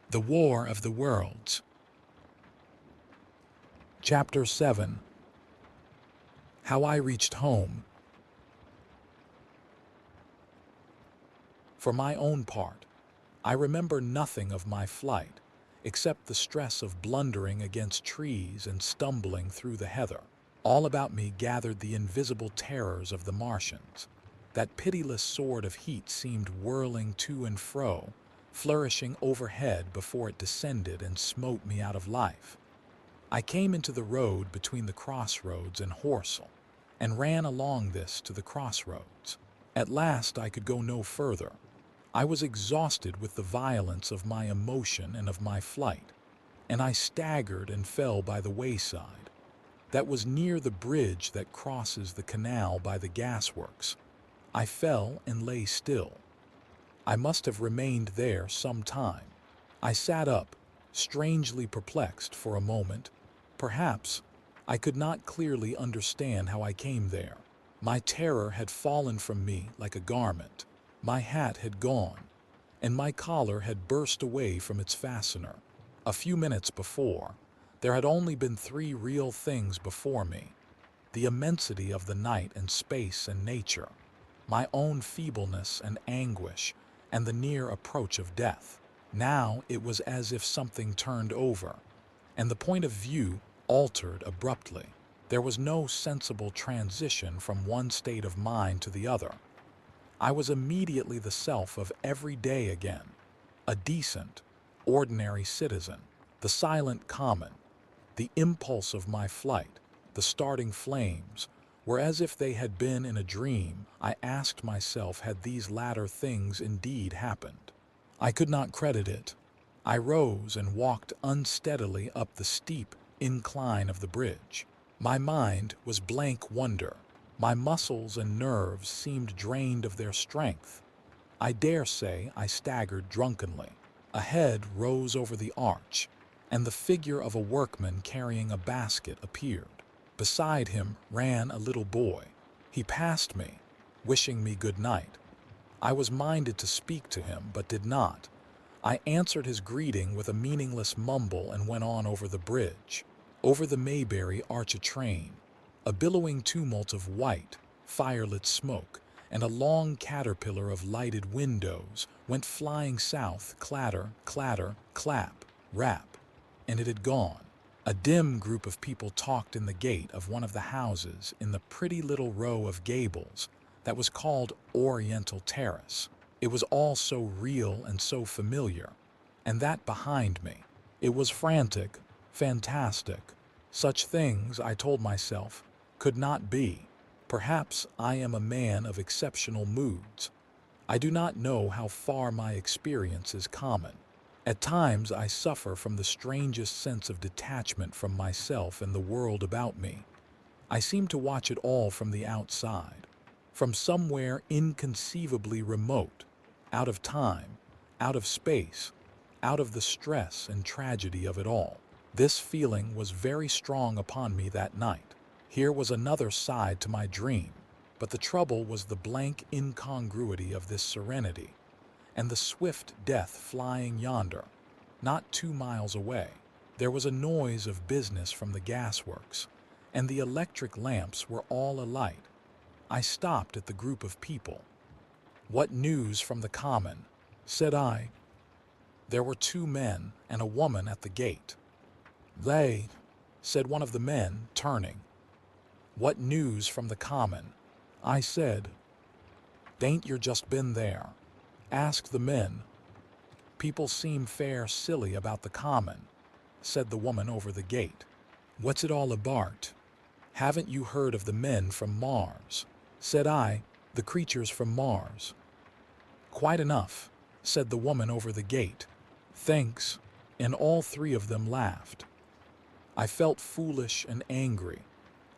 The War of the Worlds. Chapter 7. How I Reached Home. For my own part, I remember nothing of my flight, except the stress of blundering against trees and stumbling through the heather. All about me gathered the invisible terrors of the Martians. That pitiless sword of heat seemed whirling to and fro, flourishing overhead before it descended and smote me out of life. I came into the road between the crossroads and Horsell, and ran along this to the crossroads. At last I could go no further. I was exhausted with the violence of my emotion and of my flight, and I staggered and fell by the wayside. That was near the bridge that crosses the canal by the gasworks. I fell and lay still. I must have remained there some time. I sat up, strangely perplexed for a moment. Perhaps I could not clearly understand how I came there. My terror had fallen from me like a garment. My hat had gone, and my collar had burst away from its fastener. A few minutes before, there had only been three real things before me: the immensity of the night and space and nature, my own feebleness and anguish, and the near approach of death. Now it was as if something turned over, and the point of view altered abruptly. There was no sensible transition from one state of mind to the other. I was immediately the self of every day again, a decent, ordinary citizen. The silent common, the impulse of my flight, the starting flames, were as if they had been in a dream. I asked myself, had these latter things indeed happened? I could not credit it. I rose and walked unsteadily up the steep incline of the bridge. My mind was blank wonder. My muscles and nerves seemed drained of their strength. I dare say I staggered drunkenly. A head rose over the arch, and the figure of a workman carrying a basket appeared. Beside him ran a little boy. He passed me, wishing me good night. I was minded to speak to him, but did not. I answered his greeting with a meaningless mumble and went on over the bridge. Over the Mayberry arch a train, a billowing tumult of white, firelit smoke, and a long caterpillar of lighted windows went flying south, clatter, clatter, clap, rap, and it had gone. A dim group of people talked in the gate of one of the houses in the pretty little row of gables that was called Oriental Terrace. It was all so real and so familiar, and that behind me. It was frantic, fantastic. Such things, I told myself, could not be. Perhaps I am a man of exceptional moods. I do not know how far my experience is common. At times I suffer from the strangest sense of detachment from myself and the world about me. I seem to watch it all from the outside, from somewhere inconceivably remote, out of time, out of space, out of the stress and tragedy of it all. This feeling was very strong upon me that night. Here was another side to my dream, but the trouble was the blank incongruity of this serenity, and the swift death flying yonder, not 2 miles away. There was a noise of business from the gasworks, and the electric lamps were all alight. I stopped at the group of people. "What news from the common?" said I. There were 2 men and a woman at the gate. "They," said one of the men, turning. "What news from the common?" I said. "Dain't yer just been there?" asked the men. "People seem fair silly about the common," said the woman over the gate. "What's it all about?" "Haven't you heard of the men from Mars?" said I. "The creatures from Mars." "Quite enough," said the woman over the gate. "Thanks," and all 3 of them laughed. I felt foolish and angry.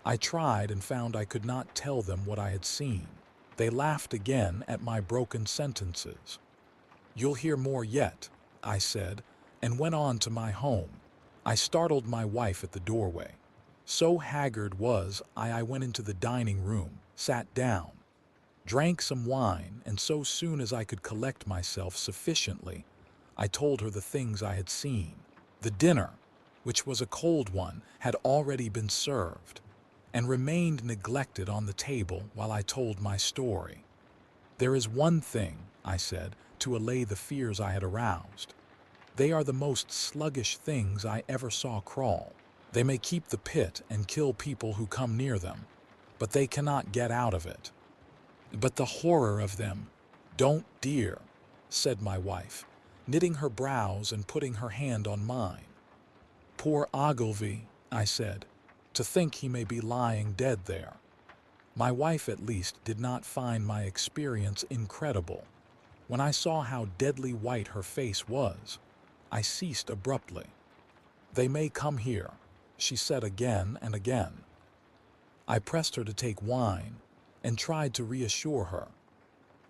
I tried and found I could not tell them what I had seen. They laughed again at my broken sentences. "You'll hear more yet," I said, and went on to my home. I startled my wife at the doorway. So haggard was I went into the dining room, sat down, drank some wine, and so soon as I could collect myself sufficiently, I told her the things I had seen. The dinner, which was a cold one, had already been served and remained neglected on the table while I told my story. There is one thing, I said, to allay the fears I had aroused. They are the most sluggish things I ever saw crawl. They may keep the pit and kill people who come near them, but they cannot get out of it. But the horror of them, don't, dear, said my wife, knitting her brows and putting her hand on mine. Poor Ogilvy, I said, to think he may be lying dead there. My wife at least did not find my experience incredible. When I saw how deadly white her face was, I ceased abruptly. They may come here, she said again and again. I pressed her to take wine and tried to reassure her.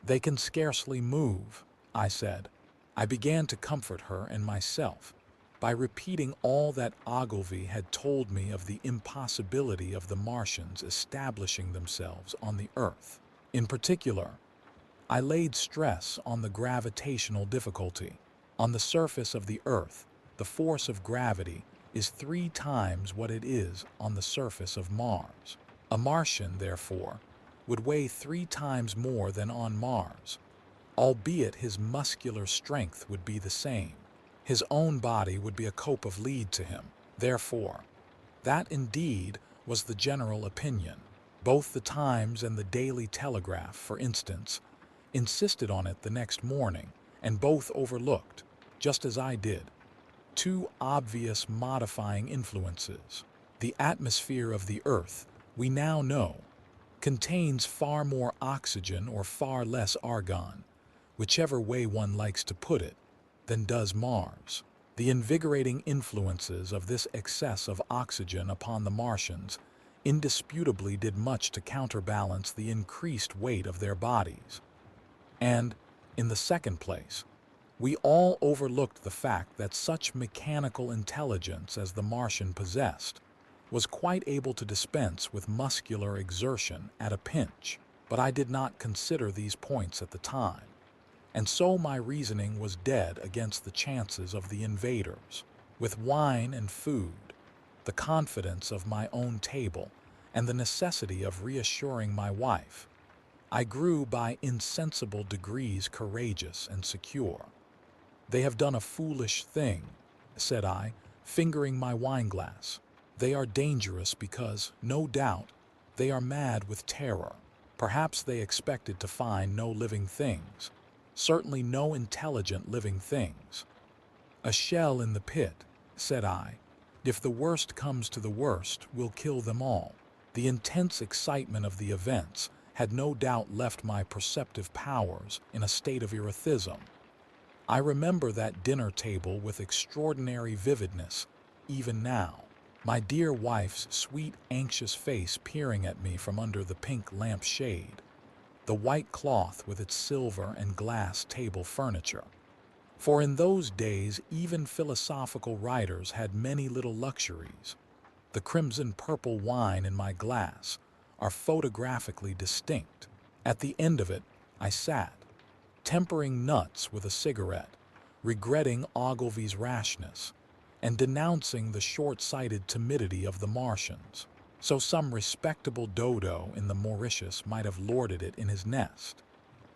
They can scarcely move, I said. I began to comfort her and myself by repeating all that Ogilvy had told me of the impossibility of the Martians establishing themselves on the Earth. In particular, I laid stress on the gravitational difficulty. On the surface of the Earth, the force of gravity is 3 times what it is on the surface of Mars. A Martian, therefore, would weigh 3 times more than on Mars, albeit his muscular strength would be the same. His own body would be a cope of lead to him. Therefore, that indeed was the general opinion. Both the Times and the Daily Telegraph, for instance, insisted on it the next morning, and both overlooked, just as I did, 2 obvious modifying influences. The atmosphere of the Earth, we now know, contains far more oxygen or far less argon, whichever way one likes to put it, than does Mars. The invigorating influences of this excess of oxygen upon the Martians indisputably did much to counterbalance the increased weight of their bodies. And, in the second place, we all overlooked the fact that such mechanical intelligence as the Martian possessed was quite able to dispense with muscular exertion at a pinch. But I did not consider these points at the time, and so my reasoning was dead against the chances of the invaders. With wine and food, the confidence of my own table, and the necessity of reassuring my wife, I grew by insensible degrees courageous and secure. They have done a foolish thing, said I, fingering my wineglass. They are dangerous because, no doubt, they are mad with terror. Perhaps they expected to find no living things, certainly no intelligent living things. A shell in the pit, said I. If the worst comes to the worst, will kill them all. The intense excitement of the events had no doubt left my perceptive powers in a state of erethism. I remember that dinner table with extraordinary vividness, even now. My dear wife's sweet, anxious face peering at me from under the pink lamp shade, the white cloth with its silver and glass table furniture. For in those days even philosophical writers had many little luxuries. The crimson-purple wine in my glass are photographically distinct. At the end of it, I sat, tempering nuts with a cigarette, regretting Ogilvy's rashness, and denouncing the short-sighted timidity of the Martians. So some respectable dodo in the Mauritius might have lorded it in his nest,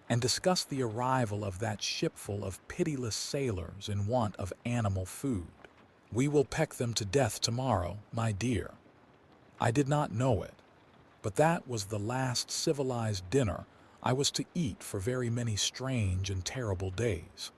and discussed the arrival of that shipful of pitiless sailors in want of animal food. We will peck them to death tomorrow, my dear. I did not know it, but that was the last civilized dinner I was to eat for very many strange and terrible days.